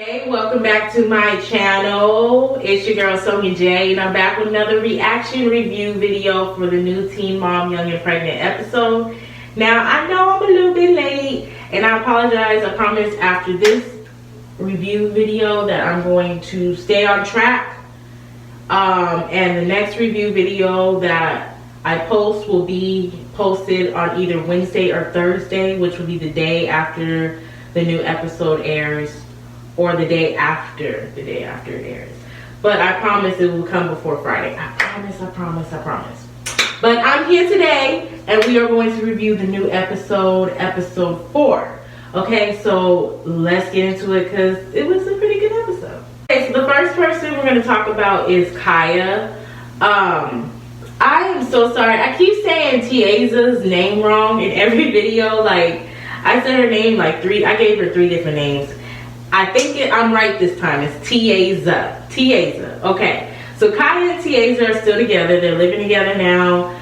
Hey, welcome back to my channel. It's your girl Sonja J, and I'm back with another reaction review video for the new Teen Mom Young and Pregnant episode. Now, I know I'm a little bit late, and I apologize. I promise after this review video that I'm going to stay on track. And the next review video that I post will be posted on either Wednesday or Thursday, which will be the day after the new episode airs, or the day after it airs. But I promise it will come before Friday. I promise. But I'm here today, and we are going to review the new episode 4. Okay, so let's get into it because it was a pretty good episode. Okay, so the first person we're going to talk about is Kaya. I am so sorry. I keep saying Tieza's name wrong in every video. Like, I said her name like I gave her 3 different names. I think I'm right this time. It's Tieza. Okay. So Kaya and Tieza are still together. They're living together now.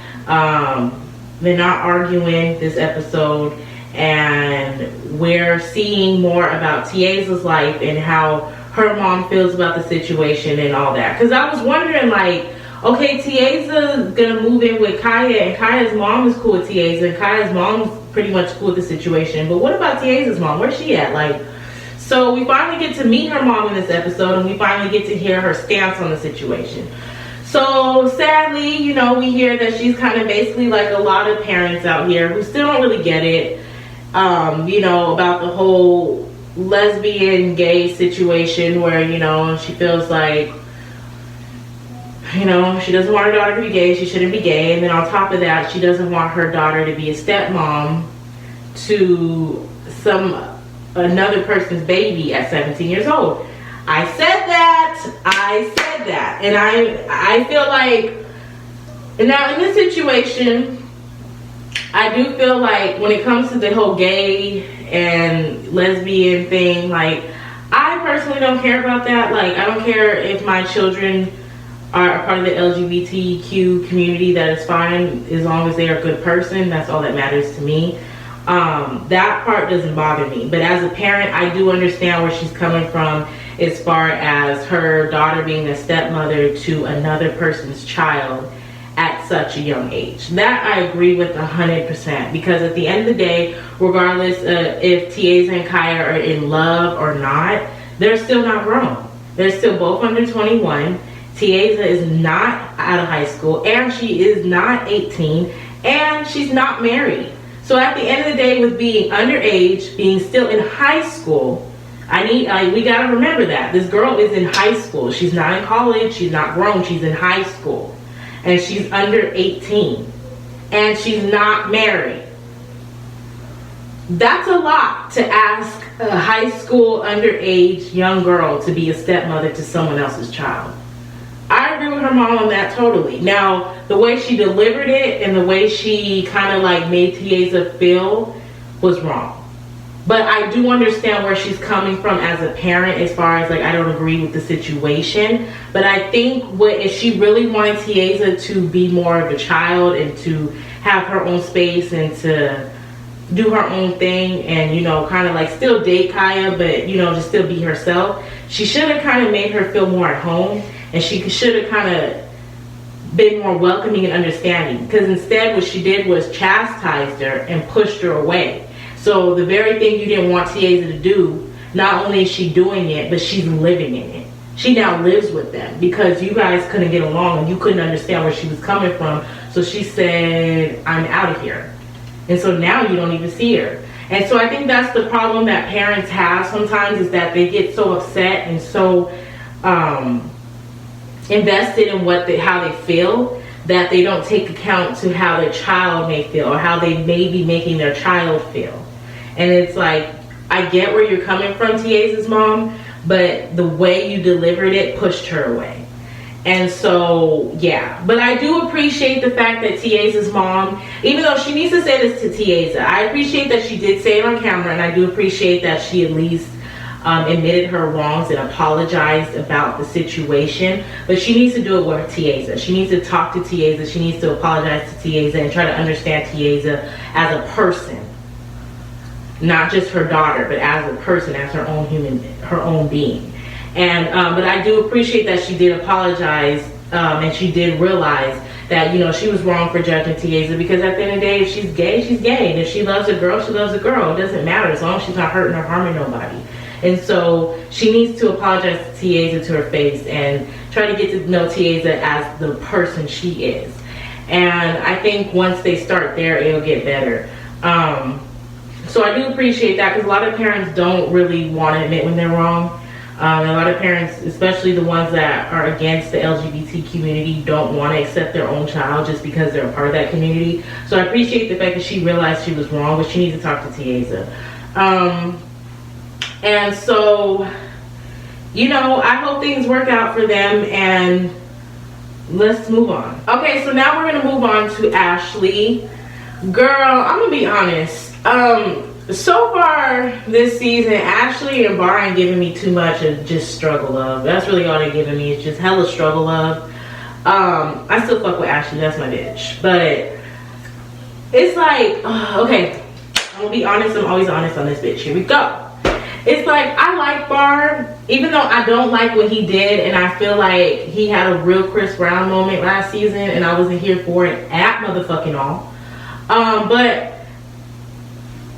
They're not arguing this episode. And we're seeing more about Tieza's life and how her mom feels about the situation and all that. Because I was wondering, like, okay, Tieza's gonna move in with Kaya, and Kaya's mom is cool with Tieza, and Kaya's mom's pretty much cool with the situation. But what about Tieza's mom? Where's she at? Like, so we finally get to meet her mom in this episode, and we finally get to hear her stance on the situation. So sadly, you know, we hear that she's kind of basically like a lot of parents out here who still don't really get it, you know, about the whole lesbian gay situation where, you know, she feels like, you know, she doesn't want her daughter to be gay, she shouldn't be gay, and then on top of that, she doesn't want her daughter to be a stepmom to another person's baby at 17 years old. I said that, and I feel like, and now in this situation, I do feel like when it comes to the whole gay and lesbian thing, like, I personally don't care about that. Like, I don't care if my children are a part of the LGBTQ community. That is fine as long as they are a good person. That's all that matters to me. That part doesn't bother me, but as a parent, I do understand where she's coming from as far as her daughter being a stepmother to another person's child at such a young age. That I agree with 100%, because at the end of the day, regardless if Tieza and Kaya are in love or not, they're still not grown. They're still both under 21. Tieza is not out of high school, and she is not 18, and she's not married. So at the end of the day, with being underage, being still in high school, we gotta remember that this girl is in high school. She's not in college. She's not grown. She's in high school, and she's under 18, and she's not married. That's a lot to ask a high school underage young girl to be a stepmother to someone else's child. I agree with her mom on that totally. Now, the way she delivered it and the way she kind of like made Tieza feel was wrong. But I do understand where she's coming from as a parent, as far as like, I don't agree with the situation. But I think if she really wanted Tieza to be more of a child and to have her own space and to do her own thing and, you know, kind of like still date Kaya, but, you know, just still be herself, she should have kind of made her feel more at home. And she should have kind of been more welcoming and understanding. Because instead what she did was chastised her and pushed her away. So the very thing you didn't want Tieza to do, not only is she doing it, but she's living in it. She now lives with them because you guys couldn't get along and you couldn't understand where she was coming from. So she said, I'm out of here. And so now you don't even see her. And so I think that's the problem that parents have sometimes, is that they get so upset and so invested in how they feel, that they don't take account to how their child may feel or how they may be making their child feel. And it's like, I get where you're coming from, Tieza's mom, but the way you delivered it pushed her away. And so, yeah. But I do appreciate the fact that Tieza's mom, even though she needs to say this to Tieza, I appreciate that she did say it on camera, and I do appreciate that she at least admitted her wrongs and apologized about the situation. But she needs to do it with Tieza. She needs to talk to Tieza. She needs to apologize to Tieza and try to understand Tieza as a person. not just her daughter, but as a person, as her own her own being. And but I do appreciate that she did apologize, and she did realize that, you know, she was wrong for judging Tiaza, because at the end of the day, if she's gay, she's gay. And if she loves a girl, she loves a girl. It doesn't matter as long as she's not hurting or harming nobody. And so she needs to apologize to Tiaza to her face and try to get to know Tiaza as the person she is. And I think once they start there, it'll get better. So I do appreciate that, because a lot of parents don't really want to admit when they're wrong. A lot of parents, especially the ones that are against the LGBT community, don't want to accept their own child just because they're a part of that community. So I appreciate the fact that she realized she was wrong, but she needs to talk to Tiaza. And so, you know, I hope things work out for them, and let's move on. Okay, so now we're going to move on to Ashley. Girl, I'm going to be honest. So far this season, Ashley and Bar ain't giving me too much of just struggle love. That's really all they're giving me. It's just hella struggle love. I still fuck with Ashley. That's my bitch. But it's like, okay, I'm gonna be honest. I'm always honest on this bitch. Here we go. It's like, I like Bar, even though I don't like what he did, and I feel like he had a real Chris Brown moment last season, and I wasn't here for it at motherfucking all. But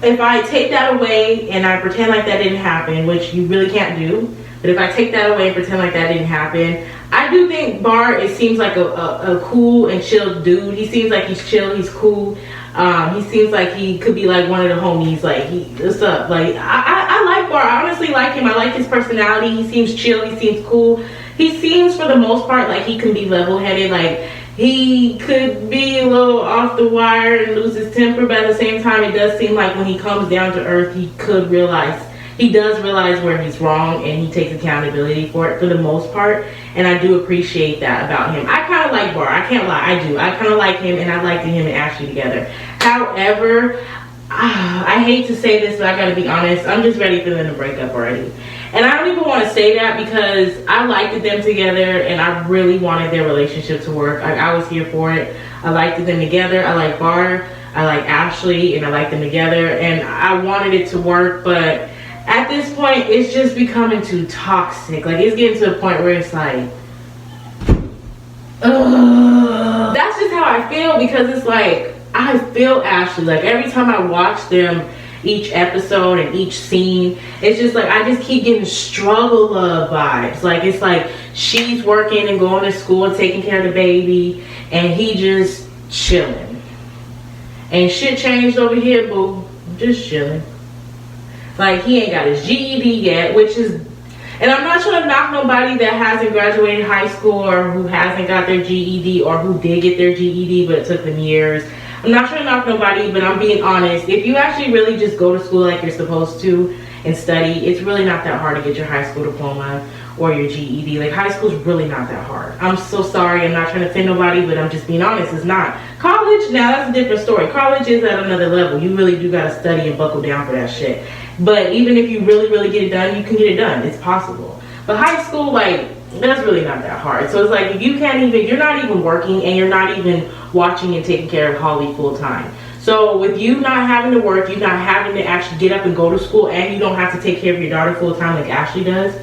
if I take that away and I pretend like that didn't happen, which you really can't do, but if I take that away and pretend like that didn't happen, I do think Bar, it seems like a cool and chill dude. He seems like he's chill, he's cool. He seems like he could be like one of the homies. Like, what's up? Like, I like Bar. I honestly like him. I like his personality. He seems chill. He seems cool. He seems, for the most part, like he can be level-headed. Like, he could be a little off the wire and lose his temper, but at the same time, it does seem like when he comes down to earth, he does realize where he's wrong, and he takes accountability for it for the most part. And I do appreciate that about him. I kind of like Bar. I can't lie. I do. I kind of like him, and I liked him and Ashley together. However, I hate to say this, but I gotta be honest. I'm just ready for them to break up already. And I don't even want to say that, because I liked them together, and I really wanted their relationship to work. I was here for it. I liked them together. I like Bar. I like Ashley, and I like them together. And I wanted it to work, but at this point, it's just becoming too toxic. Like, it's getting to a point where it's like, ugh. That's just how I feel, because it's like, I feel Ashley. Like, every time I watch them, each episode and each scene, it's just like, I just keep getting struggle love vibes. Like, it's like she's working and going to school and taking care of the baby, and he just chilling. Ain't shit changed over here, boo. Just chilling. Like, he ain't got his GED yet, which is, and I'm not trying to knock nobody that hasn't graduated high school, or who hasn't got their GED, or who did get their GED but it took them years. I'm not trying to knock nobody, but I'm being honest. If you actually really just go to school like you're supposed to and study, it's really not that hard to get your high school diploma or your GED. Like, high school's really not that hard. I'm so sorry. I'm not trying to offend nobody, but I'm just being honest. It's not. College, now that's a different story. College is at another level. You really do got to study and buckle down for that shit. But even if you really, really get it done, you can get it done. It's possible. But high school, like, that's really not that hard. So it's like, if you can't even, you're not even working, and you're not even watching and taking care of Holly full time. So with you not having to work, you not having to actually get up and go to school, and you don't have to take care of your daughter full time like Ashley does,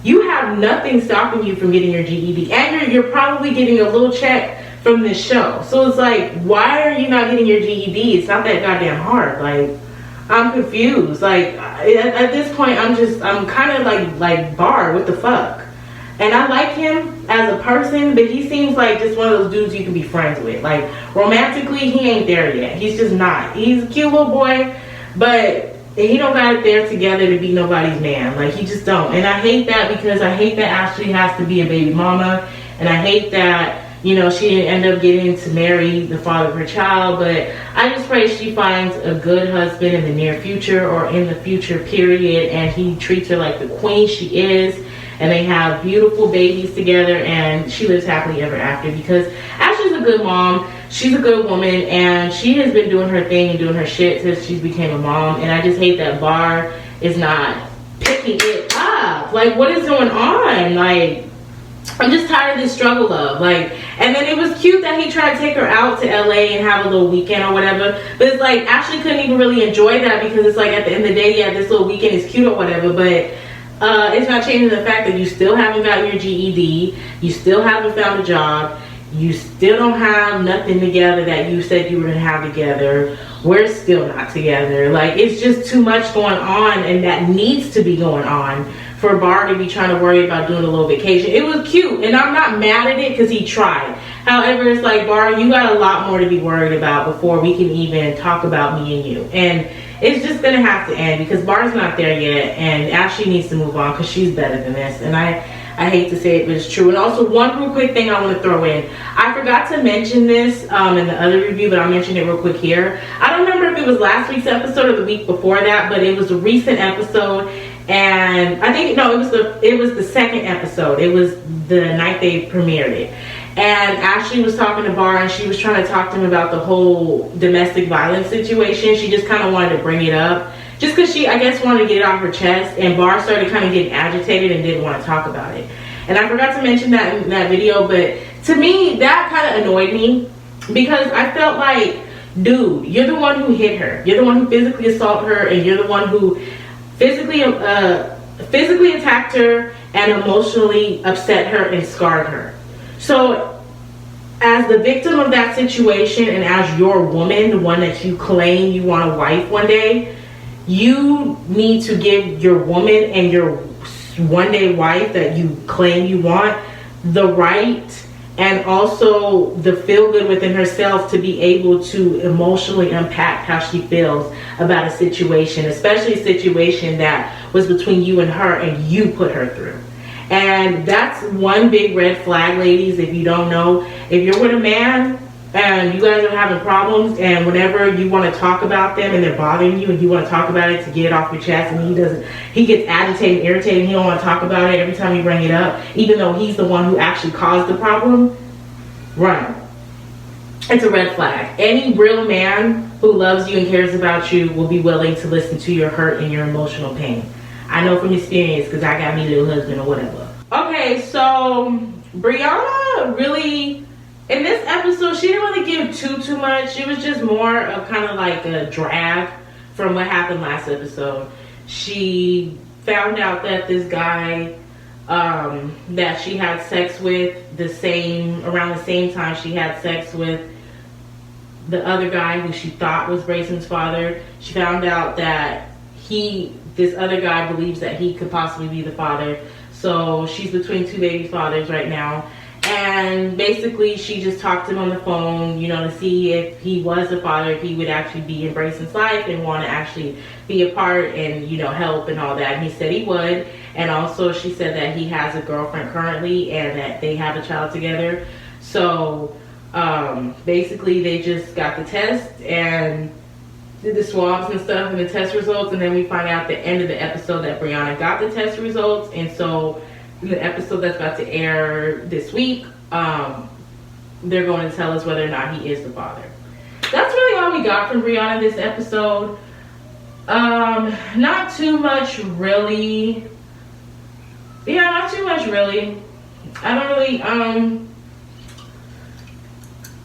you have nothing stopping you from getting your GED. And you're probably getting a little check from this show. So it's like, why are you not getting your GED? It's not that goddamn hard. Like, I'm confused. Like, at this point, I'm kind of like Bar, what the fuck? And I like him as a person, but he seems like just one of those dudes you can be friends with. Like, romantically, he ain't there yet. He's just not. He's a cute little boy, but he don't got it there together to be nobody's man. Like, he just don't. And I hate that, because I hate that Ashley has to be a baby mama. And I hate that, you know, she didn't end up getting to marry the father of her child. But I just pray she finds a good husband in the near future, or in the future, period. And he treats her like the queen she is. And they have beautiful babies together, and she lives happily ever after, because Ashley's a good mom. She's a good woman, and she has been doing her thing and doing her shit since she became a mom. And I just hate that Bar is not picking it up. Like, what is going on? Like, I'm just tired of this struggle love. Like, and then it was cute that he tried to take her out to LA and have a little weekend or whatever. But it's like, Ashley couldn't even really enjoy that because it's like, at the end of the day, yeah, this little weekend is cute or whatever. But it's not changing the fact that you still haven't gotten your GED. You still haven't found a job. You still don't have nothing together that you said you were going to have together. We're still not together. Like, it's just too much going on, and that needs to be going on for Bar to be trying to worry about doing a little vacation. It was cute, and I'm not mad at it because he tried. However, it's like, Bar, you got a lot more to be worried about before we can even talk about me and you. And it's just going to have to end because Bar's not there yet, and Ashley needs to move on because she's better than this. And I hate to say it, but it's true. And also, one real quick thing I want to throw in. I forgot to mention this in the other review, but I'll mention it real quick here. I don't remember if it was last week's episode or the week before that, but it was a recent episode. And I think, no, it was the second episode. It was the night they premiered it. And Ashley was talking to Bar, and she was trying to talk to him about the whole domestic violence situation. She just kind of wanted to bring it up. Just because she, I guess, wanted to get it off her chest, and Bar started kind of getting agitated and didn't want to talk about it. And I forgot to mention that in that video, but to me, that kind of annoyed me because I felt like, dude, you're the one who hit her. You're the one who physically assaulted her, and you're the one who physically attacked her and emotionally upset her and scarred her. So, as the victim of that situation and as your woman, the one that you claim you want a wife one day, you need to give your woman and your one day wife that you claim you want the right and also the feel good within herself to be able to emotionally unpack how she feels about a situation, especially a situation that was between you and her and you put her through. And that's one big red flag, ladies. If you don't know, if you're with a man and you guys are having problems, and whenever you want to talk about them and they're bothering you and you want to talk about it to get it off your chest, and he gets agitated and irritated and he don't want to talk about it every time you bring it up, even though he's the one who actually caused the problem, run. It's a red flag. Any real man who loves you and cares about you will be willing to listen to your hurt and your emotional pain. I know from experience because I got me a little husband or whatever. Okay, so Brianna really, in this episode, she didn't really give too much. It was just more of kind of like a drag from what happened last episode. She found out that this guy that she had sex with around the same time she had sex with the other guy who she thought was Brayson's father. She found out that this other guy believes that he could possibly be the father. So she's between two baby fathers right now. And basically she just talked to him on the phone, to see if he was the father, if he would actually be in Brayson's life and want to actually be a part and, help and all that. And he said he would. And also she said that he has a girlfriend currently and that they have a child together. So basically they just got the test and did the swabs and stuff and the test results, and then we find out at the end of the episode that Brianna got the test results. And so in the episode that's about to air this week, they're going to tell us whether or not he is the father. That's really all we got from Brianna this episode. Not too much really. Yeah, not too much really. I don't really,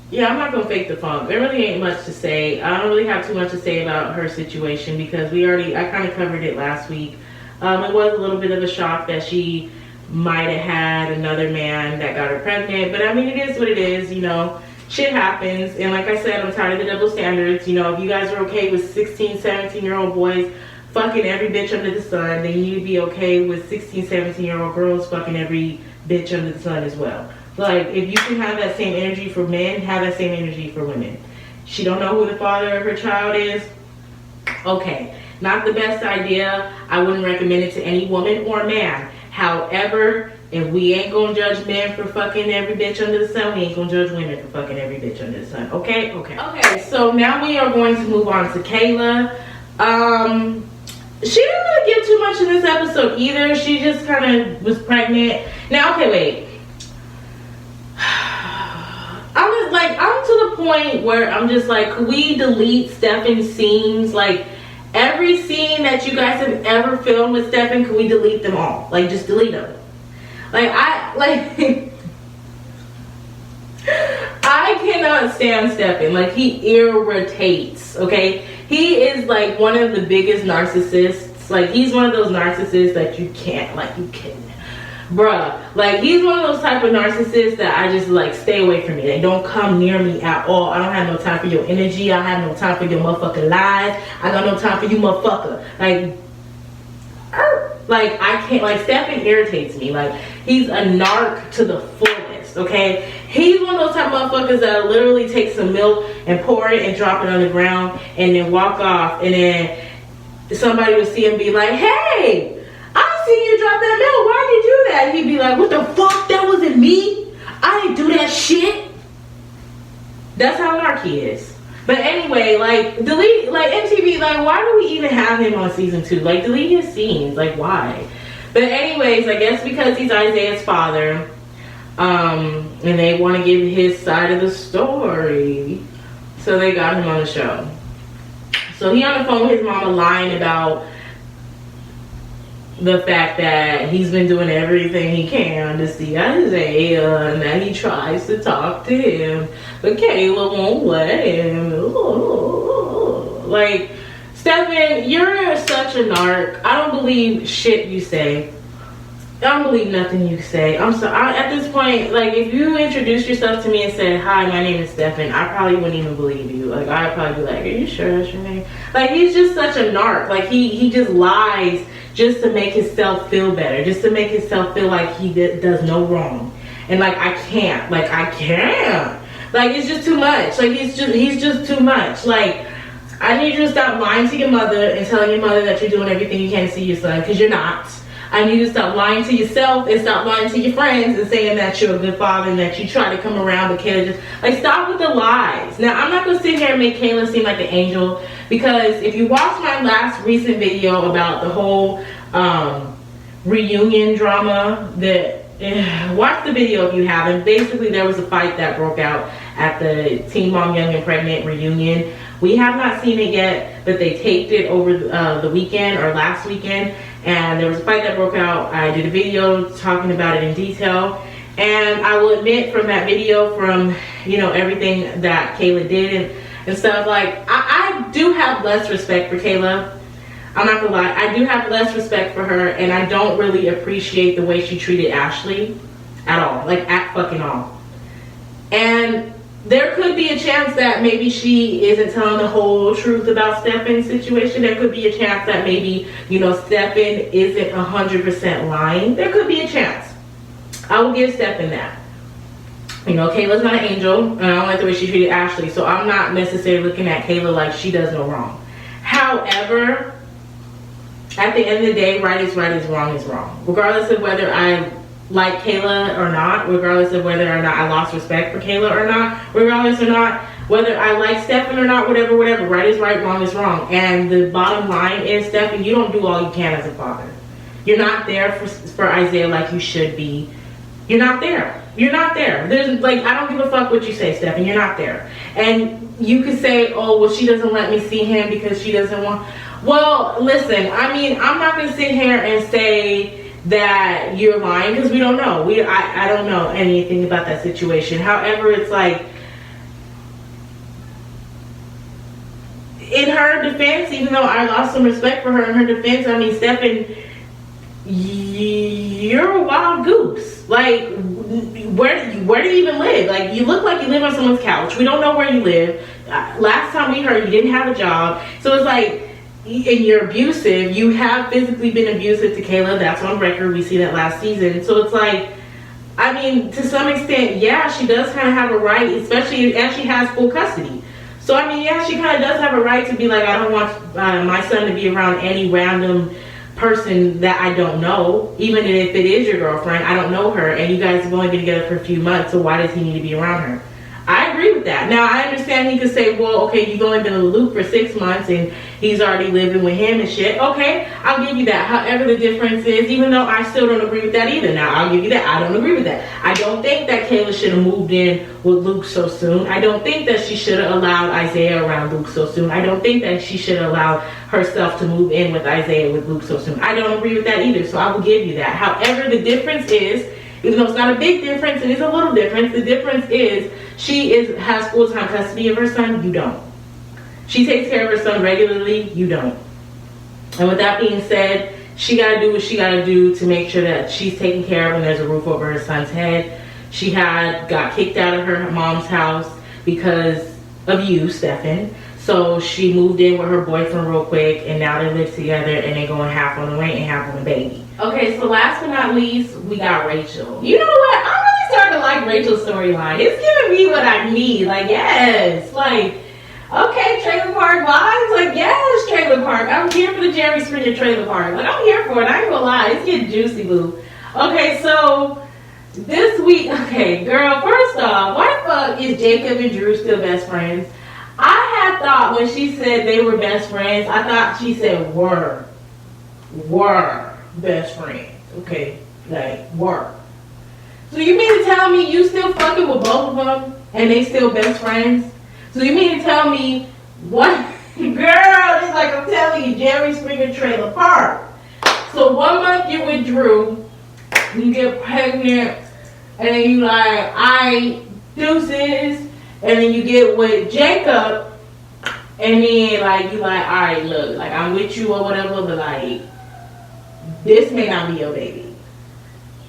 yeah, I'm not gonna fake the funk. There really ain't much to say. I don't really have too much to say about her situation because I kind of covered it last week. It was a little bit of a shock that she might have had another man that got her pregnant, but I mean, it is what it is, shit happens. And like I said, I'm tired of the double standards. If you guys are okay with 16, 17-year-old boys fucking every bitch under the sun, then you need to be okay with 16, 17-year-old girls fucking every bitch under the sun as well. Like, if you can have that same energy for men, have that same energy for women. She don't know who the father of her child is. Okay, not the best idea. I wouldn't recommend it to any woman or man. However, if we ain't gonna judge men for fucking every bitch under the sun, we ain't gonna judge women for fucking every bitch under the sun. Okay? Okay, so now we are going to move on to Kayla. She didn't really give too much in this episode either. She just kind of was pregnant. Now, okay, wait. I'm to the point where I'm just like, could we delete Stefan's scenes? Like, every scene that you guys have ever filmed with Stefan, could we delete them all? Like, just delete them. Like, I cannot stand Stefan. Like, he irritates, okay? He is like one of the biggest narcissists. Like, he's one of those narcissists that you can't, like, you can, bruh. Like, he's one of those type of narcissists that I just, like, stay away from me. They don't come near me at all. I don't have no time for your energy. I have no time for your motherfucking lies. I got no time for you, motherfucker. Like, I can't, like, Stefan irritates me. Like, he's a narc to the fullest, okay? He's one of those type of motherfuckers that literally take some milk and pour it and drop it on the ground and then walk off, and then somebody would see him be like, hey, I see you drop that milk. Why'd you do that? He'd be like, what the fuck? That wasn't me. I didn't do that shit. That's how narc he is. But anyway, like, delete, like, MTV, like, why do we even have him on season 2? Like, delete his scenes. Like, why? But anyways, I guess because he's Isaiah's father, and they want to give his side of the story, so they got him on the show. So he on the phone with his mama lying about the fact that he's been doing everything he can to see Isaiah and that he tries to talk to him, but Kayla won't let him. Like, Stefan, you're such a narc. I don't believe shit you say. I don't believe nothing you say. I'm sorry. At this point, like, if you introduced yourself to me and said, hi, my name is Stefan, I probably wouldn't even believe you. Like, I'd probably be like, are you sure that's your name? Like, he's just such a narc. Like, he just lies just to make himself feel better, just to make himself feel like he does no wrong. And, like, I can't. Like, I can't. Like, it's just too much. Like, he's just too much. Like, I need you to stop lying to your mother and telling your mother that you're doing everything you can to see your son, because you're not. I need you to stop lying to yourself and stop lying to your friends and saying that you're a good father and that you try to come around, but Kayla just, like, stop with the lies. Now, I'm not going to sit here and make Kayla seem like an angel, because if you watch my last recent video about the whole reunion drama, watch the video if you haven't. Basically, there was a fight that broke out at the Teen Mom Young and Pregnant reunion. We have not seen it yet, but they taped it over the weekend or last weekend, and there was a fight that broke out. I did a video talking about it in detail, and I will admit from that video, from, you know, everything that Kayla did and stuff, like, I do have less respect for Kayla. I'm not gonna lie, I do have less respect for her, and I don't really appreciate the way she treated Ashley at all, like, at fucking all. And there could be a chance that maybe she isn't telling the whole truth about Stefan's situation. There could be a chance that maybe, you know, Stefan isn't 100% lying. There could be a chance. I will give Stefan that. You know, Kayla's not an angel, and I don't like the way she treated Ashley, so I'm not necessarily looking at Kayla like she does no wrong. However, at the end of the day, right is wrong is wrong. Regardless of whether I like Kayla or not, regardless of whether or not I lost respect for Kayla or not, regardless or not whether I like Stefan or not, whatever, right is right, wrong is wrong. And the bottom line is, Stefan, you don't do all you can as a father. You're not there for Isaiah like you should be. You're not there. You're not there. There's, like, I don't give a fuck what you say, Stefan. You're not there. And you could say, oh, well, she doesn't let me see him because she doesn't want. Well, listen, I mean, I'm not going to sit here and say that you're lying, because we don't know. I don't know anything about that situation. However, it's like, in her defense, even though I lost some respect for her in her defense, I mean, Stefan, you're a wild goose. Like, where do you even live? Like, you look like you live on someone's couch. We don't know where you live. Last time we heard, you didn't have a job. So it's like, and you're abusive. You have physically been abusive to Kayla. That's on record. We see that last season. So it's like, I mean, to some extent, yeah, she does kind of have a right, especially as she has full custody. So, I mean, yeah, she kind of does have a right to be like, I don't want my son to be around any random person that I don't know. Even if it is your girlfriend, I don't know her, and you guys have only been together for a few months, so why does he need to be around her? I agree with that. Now, I understand he could say, well, okay, you've only been in the loop for 6 months and he's already living with him and shit. Okay, I'll give you that. However, the difference is, even though I still don't agree with that either. Now, I'll give you that. I don't agree with that. I don't think that Kayla should have moved in with Luke so soon. I don't think that she should have allowed Isaiah around Luke so soon. I don't think that she should have allowed herself to move in with Isaiah with Luke so soon. I don't agree with that either, so I will give you that. However, the difference is, even though it's not a big difference, it is a little difference. The difference is has full-time custody of her son. You don't. She takes care of her son regularly. You don't. And with that being said, she got to do what she got to do to make sure that she's taken care of and there's a roof over her son's head. She got kicked out of her mom's house because of you, Stefan. So she moved in with her boyfriend real quick, and now they live together, and they're going half on the rent and half on the baby. Okay, so last but not least, we got Rachel. You know what? I'm really starting to like Rachel's storyline. It's giving me what I need. Like, yes. Like, okay, trailer park vibes. Like, yes, trailer park. I'm here for the Jerry Springer trailer park. Like, I'm here for it. I ain't gonna lie. It's getting juicy, boo. Okay, so this week, okay, girl, first off, why the fuck is Jacob and Drew still best friends? I had thought when she said they were best friends, I thought she said were best friends. Okay, like were. So you mean to tell me you still fucking with both of them and they still best friends? So you mean to tell me what? Girl, it's like I'm telling you, Jerry Springer trailer park. So 1 month you with Drew, you get pregnant, and then you like, I deuces. And then you get with Jacob, and then like you like, all right, look, like I'm with you or whatever, but like this may not be your baby.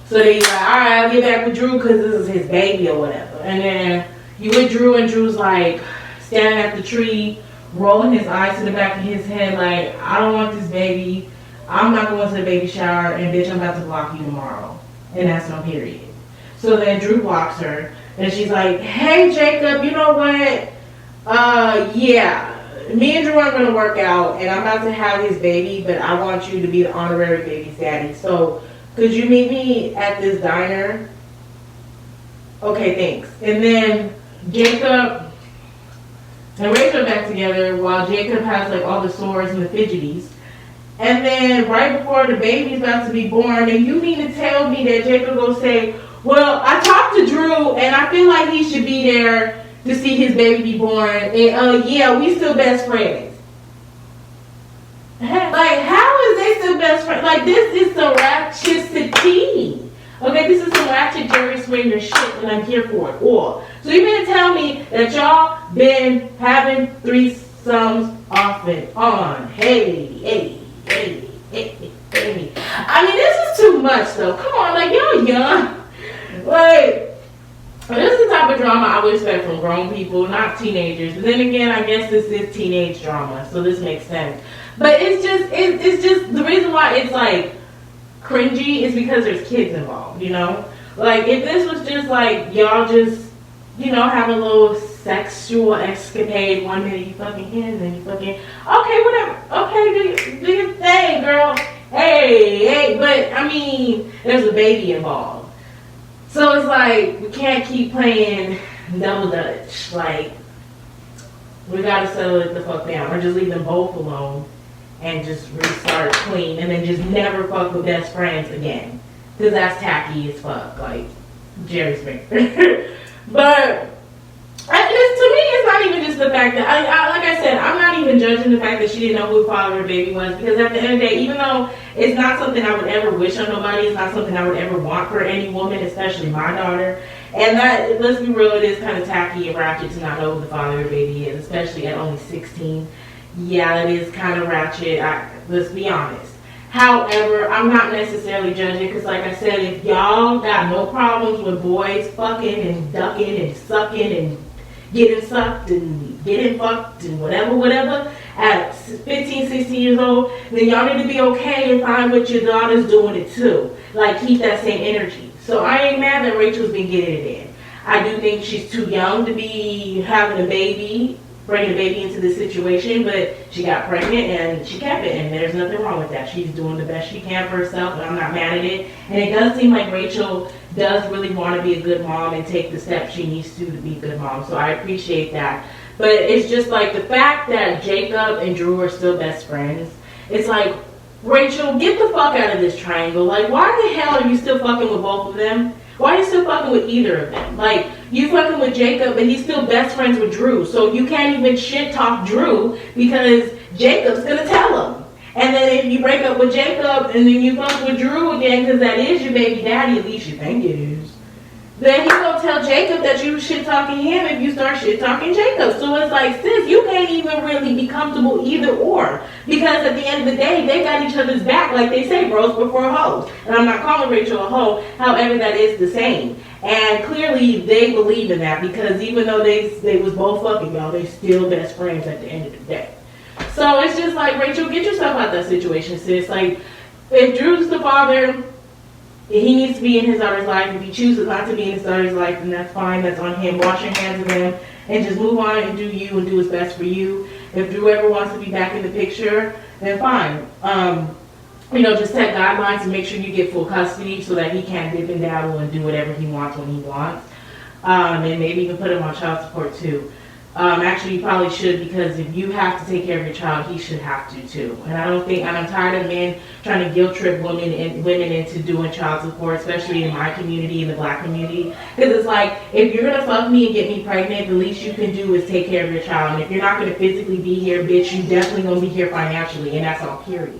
So then you like, all right, I'll get back with Drew because this is his baby or whatever. And then you with Drew, and Drew's like standing at the tree, rolling his eyes to the back of his head, like I don't want this baby. I'm not going to the baby shower, and bitch, I'm about to block you tomorrow, and that's no period. So then Drew blocks her. And she's like, hey, Jacob, you know what? Yeah, me and Drew are going to work out, and I'm about to have his baby, but I want you to be the honorary baby's daddy. So could you meet me at this diner? Okay, thanks. And then Jacob and Rachel are back together while Jacob has like all the sores and the fidgeties. And then right before the baby's about to be born, and you mean to tell me that Jacob will say, well, I talked to Drew, and I feel like he should be there to see his baby be born. And yeah, we still best friends. Like, how is they still best friends? Like, this is some ratchetity. Okay, this is some ratchet Jerry Springer shit, and I'm here for it all. So you mean to tell me that y'all been having threesomes off and on? Hey. I mean, this is too much, though. Come on, like, y'all young. Like, this is the type of drama I would expect from grown people, not teenagers. But then again, I guess this is teenage drama, so this makes sense. But it's just the reason why it's like cringy is because there's kids involved, you know? Like, if this was just like y'all just, you know, have a little sexual escapade, 1 minute you fucking here, and then you fucking, okay, whatever, okay, do your thing, girl. Hey, but I mean, there's a baby involved. So it's like, we can't keep playing double dutch. Like, we gotta settle it the fuck down. Or just leave them both alone and just restart clean. And then just never fuck with best friends again. Because that's tacky as fuck. Like, Jerry Springer. But, to me, it's not even just the fact that, like I said, I'm not even judging the fact that she didn't know who the father of her baby was. Because at the end of the day, even though it's not something I would ever wish on nobody, it's not something I would ever want for any woman, especially my daughter. And that, let's be real, it is kind of tacky and ratchet to not know who the father of her baby is, especially at only 16. Yeah, it is kind of ratchet, let's be honest. However, I'm not necessarily judging because, like I said, if y'all got no problems with boys fucking and ducking and sucking and getting sucked and getting fucked and whatever, at 15, 16 years old, then y'all need to be okay and fine with your daughters doing it too. Like, keep that same energy. So I ain't mad that Rachel's been getting it in. I do think she's too young to be having a baby, bringing a baby into this situation, but she got pregnant and she kept it, and there's nothing wrong with that. She's doing the best she can for herself, and I'm not mad at it. And it does seem like Rachel does really want to be a good mom and take the steps she needs to be a good mom, so I appreciate that. But it's just like the fact that Jacob and Drew are still best friends, it's like, Rachel, get the fuck out of this triangle. Like, why the hell are you still fucking with both of them? Why are you still fucking with either of them? Like, you fucking with Jacob, but he's still best friends with Drew. So you can't even shit talk Drew because Jacob's gonna tell him. And then if you break up with Jacob and then you fuck with Drew again, because that is your baby daddy, at least you think it is, then he gonna tell Jacob that you shit talking him if you start shit talking Jacob. So it's like, sis, you can't even really be comfortable either or. Because at the end of the day, they got each other's back, like they say, bros before hoes. And I'm not calling Rachel a hoe, however, that is the same. And clearly they believe in that, because even though they was both fucking y'all, they still best friends at the end of the day. So it's just like, Rachel, get yourself out that situation, sis. Like, if Drew's the father, he needs to be in his daughter's life. If he chooses not to be in his daughter's life, then that's fine. That's on him. Wash your hands of him and just move on and do you and do what's best for you. If Drew ever wants to be back in the picture, then fine. Just set guidelines and make sure you get full custody so that he can't dip and dabble and do whatever he wants when he wants. And maybe even put him on child support too. Actually, you probably should, because if you have to take care of your child, he should have to too. And I'm tired of men trying to guilt trip women into doing child support, especially in my community, in the black community. Because it's like, if you're gonna fuck me and get me pregnant, the least you can do is take care of your child. And if you're not gonna physically be here, bitch, you definitely gonna be here financially, and that's all, period.